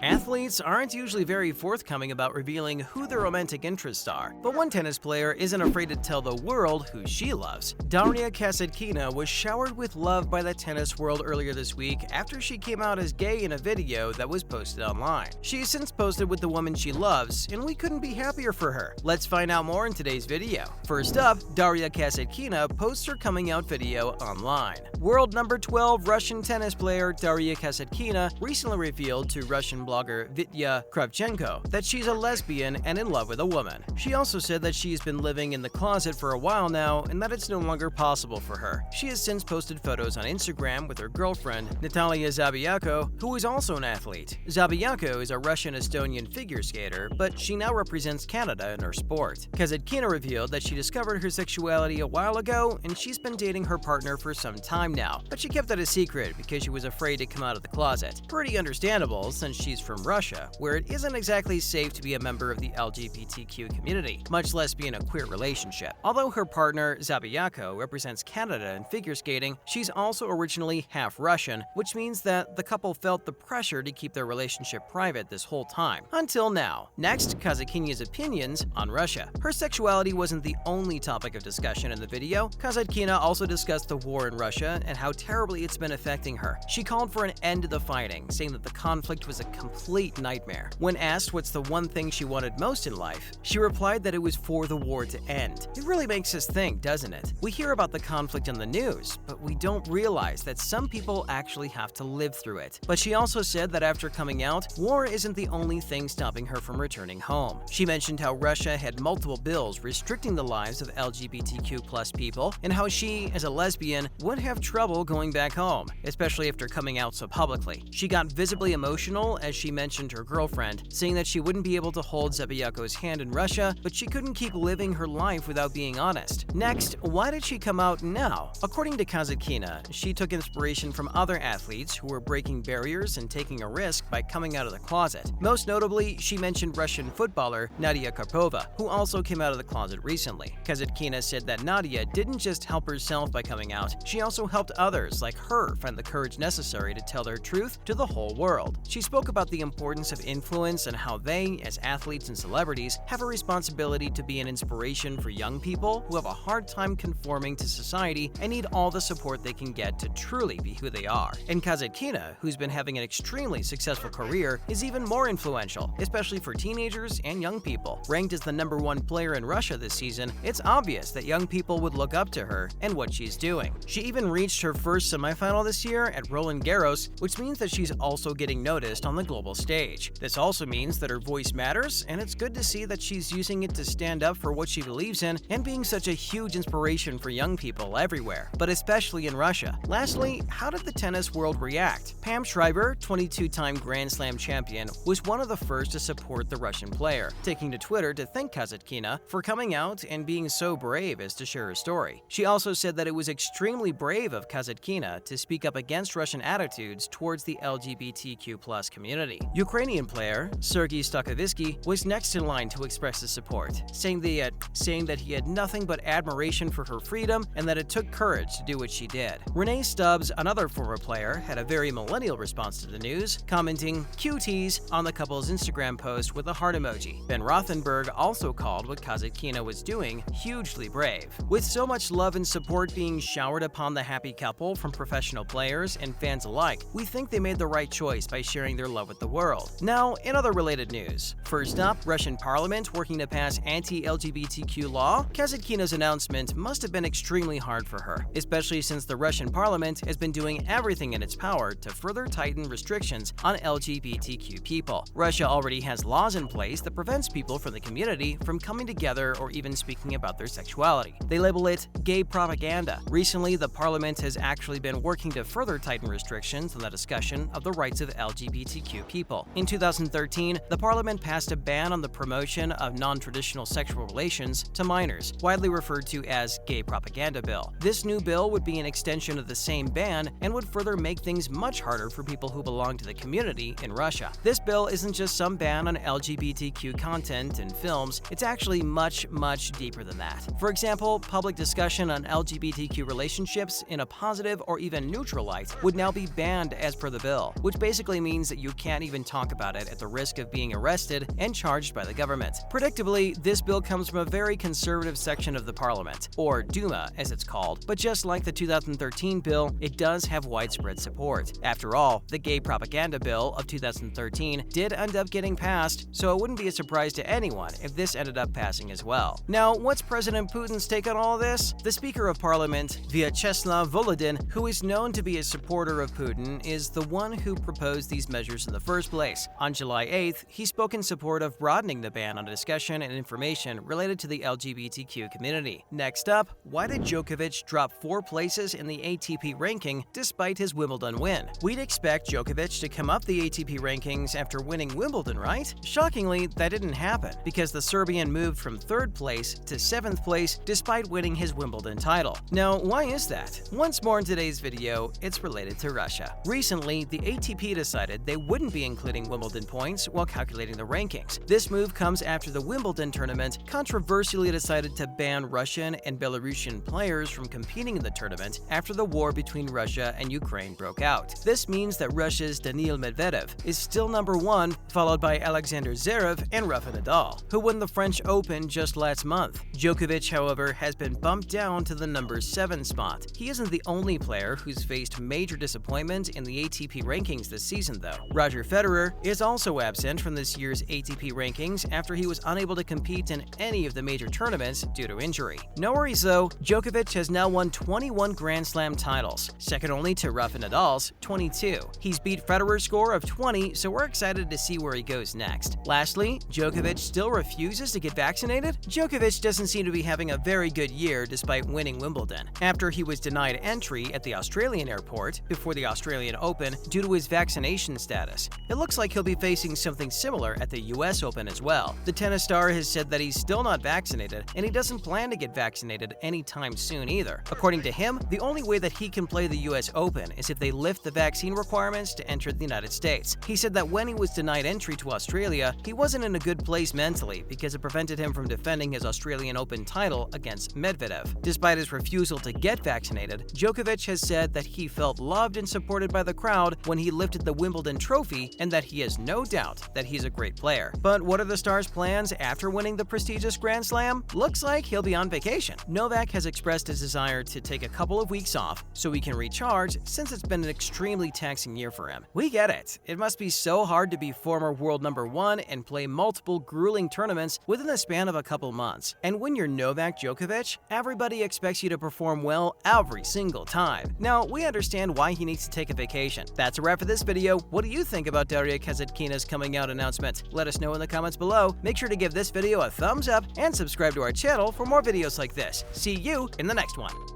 Athletes aren't usually very forthcoming about revealing who their romantic interests are, but one tennis player isn't afraid to tell the world who she loves. Daria Kasatkina was showered with love by the tennis world earlier this week after she came out as gay in a video that was posted online. She has since posted with the woman she loves, and we couldn't be happier for her. Let's find out more in today's video. First up, Daria Kasatkina posts her coming out video online. World number 12 Russian tennis player Daria Kasatkina recently revealed to Russian blogger Vitya Kravchenko that she's a lesbian and in love with a woman. She also said that she's been living in the closet for a while now and that it's no longer possible for her. She has since posted photos on Instagram with her girlfriend, Natalia Zabiako, who is also an athlete. Zabiako is a Russian-Estonian figure skater, but she now represents Canada in her sport. Kasatkina revealed that she discovered her sexuality a while ago and she's been dating her partner for some time now, but she kept it a secret because she was afraid to come out of the closet. Pretty understandable since she's from Russia, where it isn't exactly safe to be a member of the LGBTQ community, much less be in a queer relationship. Although her partner, Zabiako, represents Canada in figure skating, she's also originally half Russian, which means that the couple felt the pressure to keep their relationship private this whole time. Until now. Next, Kasatkina's opinions on Russia. Her sexuality wasn't the only topic of discussion in the video. Kasatkina also discussed the war in Russia and how terribly it's been affecting her. She called for an end to the fighting, saying that the conflict was a complete nightmare. When asked what's the one thing she wanted most in life, she replied that it was for the war to end. It really makes us think, doesn't it? We hear about the conflict in the news, but we don't realize that some people actually have to live through it. But she also said that after coming out, war isn't the only thing stopping her from returning home. She mentioned how Russia had multiple bills restricting the lives of LGBTQ+ people and how she, as a lesbian, would have trouble going back home, especially after coming out so publicly. She got visibly emotional as she mentioned her girlfriend, saying that she wouldn't be able to hold Zabiako's hand in Russia, but she couldn't keep living her life without being honest. Next, why did she come out now? According to Kasatkina, she took inspiration from other athletes who were breaking barriers and taking a risk by coming out of the closet. Most notably, she mentioned Russian footballer Nadia Karpova, who also came out of the closet recently. Kasatkina said that Nadia didn't just help herself by coming out, she also helped others like her find the courage necessary to tell their truth to the whole world. She spoke about the importance of influence and how they, as athletes and celebrities, have a responsibility to be an inspiration for young people who have a hard time conforming to society and need all the support they can get to truly be who they are. And Kasatkina, who's been having an extremely successful career, is even more influential, especially for teenagers and young people. Ranked as the #1 player in Russia this season, it's obvious that young people would look up to her and what she's doing. She even reached her first semifinal this year at Roland Garros, which means that she's also getting noticed on the global stage. This also means that her voice matters, and it's good to see that she's using it to stand up for what she believes in and being such a huge inspiration for young people everywhere, but especially in Russia. Lastly, how did the tennis world react? Pam Shriver, 22-time Grand Slam champion, was one of the first to support the Russian player, taking to Twitter to thank Kasatkina for coming out and being so brave as to share her story. She also said that it was extremely brave of Kasatkina to speak up against Russian attitudes towards the LGBTQ+ community. Ukrainian player Sergei Stakhovsky was next in line to express his support, saying that he had nothing but admiration for her freedom and that it took courage to do what she did. Renee Stubbs, another former player, had a very millennial response to the news, commenting "cuties" on the couple's Instagram post with a heart emoji. Ben Rothenberg also called what Kasatkina was doing hugely brave. With so much love and support being showered upon the happy couple from professional players and fans alike, we think they made the right choice by sharing their love with the world. Now, in other related news. First up, Russian parliament working to pass anti-LGBTQ law. Kasatkina's announcement must have been extremely hard for her, especially since the Russian parliament has been doing everything in its power to further tighten restrictions on LGBTQ people. Russia already has laws in place that prevents people from the community from coming together or even speaking about their sexuality. They label it gay propaganda. Recently, the parliament has actually been working to further tighten restrictions on the discussion of the rights of LGBTQ people. In 2013, the parliament passed a ban on the promotion of non-traditional sexual relations to minors, widely referred to as gay propaganda bill. This new bill would be an extension of the same ban and would further make things much harder for people who belong to the community in Russia. This bill isn't just some ban on LGBTQ content and films, it's actually much deeper than that. For example, public discussion on LGBTQ relationships in a positive or even neutral light would now be banned as per the bill, which basically means that you can't can't even talk about it at the risk of being arrested and charged by the government. Predictably, this bill comes from a very conservative section of the parliament, or Duma as it's called, but just like the 2013 bill, it does have widespread support. After all, the gay propaganda bill of 2013 did end up getting passed, so it wouldn't be a surprise to anyone if this ended up passing as well. Now, what's President Putin's take on all this? The Speaker of Parliament, Vyacheslav Volodin, who is known to be a supporter of Putin, is the one who proposed these measures in the first place. On July 8th, he spoke in support of broadening the ban on discussion and information related to the LGBTQ community. Next up, why did Djokovic drop 4 places in the ATP ranking despite his Wimbledon win? We'd expect Djokovic to come up the ATP rankings after winning Wimbledon, right? Shockingly, that didn't happen because the Serbian moved from 3rd place to 7th place despite winning his Wimbledon title. Now, why is that? Once more in today's video, it's related to Russia. Recently, the ATP decided they wouldn't be including Wimbledon points while calculating the rankings. This move comes after the Wimbledon tournament controversially decided to ban Russian and Belarusian players from competing in the tournament after the war between Russia and Ukraine broke out. This means that Russia's Daniil Medvedev is still number 1, followed by Alexander Zverev and Rafa Nadal, who won the French Open just last month. Djokovic, however, has been bumped down to the number 7 spot. He isn't the only player who's faced major disappointment in the ATP rankings this season, though. Roger Federer is also absent from this year's ATP rankings after he was unable to compete in any of the major tournaments due to injury. No worries though, Djokovic has now won 21 Grand Slam titles, second only to Rafa Nadal's 22. He's beat Federer's score of 20, so we're excited to see where he goes next. Lastly, Djokovic still refuses to get vaccinated? Djokovic doesn't seem to be having a very good year despite winning Wimbledon, after he was denied entry at the Australian airport before the Australian Open due to his vaccination status. It looks like he'll be facing something similar at the US Open as well. The tennis star has said that he's still not vaccinated, and he doesn't plan to get vaccinated anytime soon either. According to him, the only way that he can play the US Open is if they lift the vaccine requirements to enter the United States. He said that when he was denied entry to Australia, he wasn't in a good place mentally because it prevented him from defending his Australian Open title against Medvedev. Despite his refusal to get vaccinated, Djokovic has said that he felt loved and supported by the crowd when he lifted the Wimbledon trophy and that he has no doubt that he's a great player. But what are the star's plans after winning the prestigious Grand Slam? Looks like he'll be on vacation. Novak has expressed his desire to take a couple of weeks off so he can recharge since it's been an extremely taxing year for him. We get it. It must be so hard to be former world number 1 and play multiple grueling tournaments within the span of a couple months. And when you're Novak Djokovic, everybody expects you to perform well every single time. Now, we understand why he needs to take a vacation. That's a wrap for this video. What do you think about Daria Kasatkina's coming out announcement? Let us know in the comments below. Make sure to give this video a thumbs up and subscribe to our channel for more videos like this. See you in the next one.